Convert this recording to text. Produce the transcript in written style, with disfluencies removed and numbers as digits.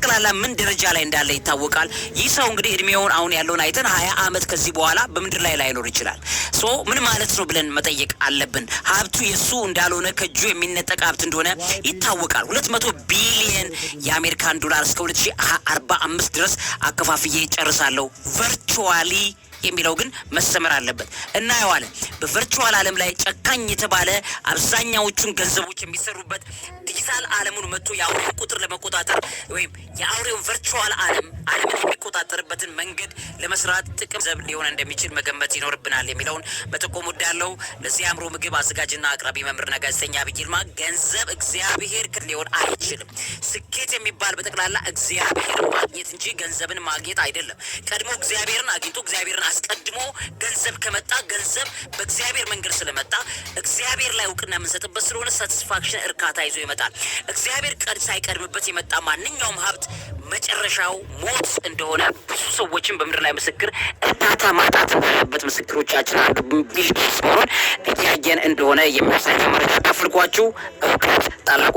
በጠቅላላ ምን ደረጃ ላይ እንዳለ ይታወቃል። ይህ ሰው እንግዲህ እድሜውን አሁን ያለውን አይተን 20 ዓመት ከዚህ በኋላ በምድር ላይ ላይኖር ይችላል። ሶ ምን ማለት ነው ብለን መጠየቅ አለብን። ሀብቱ የሱ እንዳልሆነ ከእጁ የሚነጠቅ ሀብት እንደሆነ ይታወቃል። 200 ቢሊየን የአሜሪካን ዶላር እስከ 2045 ድረስ አከፋፍዬ ጨርሳለሁ ቨርቹዋሊ የሚለው ግን መሰመር አለበት። እናየዋለን። በቨርቹዋል ዓለም ላይ ጨካኝ የተባለ አብዛኛዎቹን ገንዘቦች የሚሰሩበት ዲጂታል ዓለሙን መጥቶ የአውሬውን ቁጥር ለመቆጣጠር ወይም የአውሬውን ቨርቹዋል ዓለምን የሚቆጣጠርበትን መንገድ ለመስራት ጥቅም ዘብ ሊሆን እንደሚችል መገመት ይኖርብናል የሚለውን መጠቆም ወዳለው። ለዚህ አእምሮ ምግብ አዘጋጅና አቅራቢ መምህርና ጋዜጠኛ ዐቢይ ይልማ። ገንዘብ እግዚአብሔር ሊሆን አይችልም። ስኬት የሚባል በጠቅላላ እግዚአብሔር ማግኘት እንጂ ገንዘብን ማግኘት አይደለም። ቀድሞ እግዚአብሔርን አግኝቶ እግዚአብሔርን አስቀድሞ ገንዘብ ከመጣ ገንዘብ በእግዚአብሔር መንገድ ስለመጣ እግዚአብሔር ላይ እውቅና የምንሰጥበት ስለሆነ ሳቲስፋክሽን እርካታ ይዞ ይመጣል። እግዚአብሔር ሳይቀድምበት የመጣ ማንኛውም ሀብት መጨረሻው ሞት እንደሆነ ብዙ ሰዎችን በምድር ላይ ምስክር እርዳታ ማጣት እንዳለበት ምስክሮቻችን አንዱ ቢልጌትስ መሆኑን እያየን እንደሆነ የሚያሳይ መረጃ ካፍልኳችሁ እውቀት ታላቁ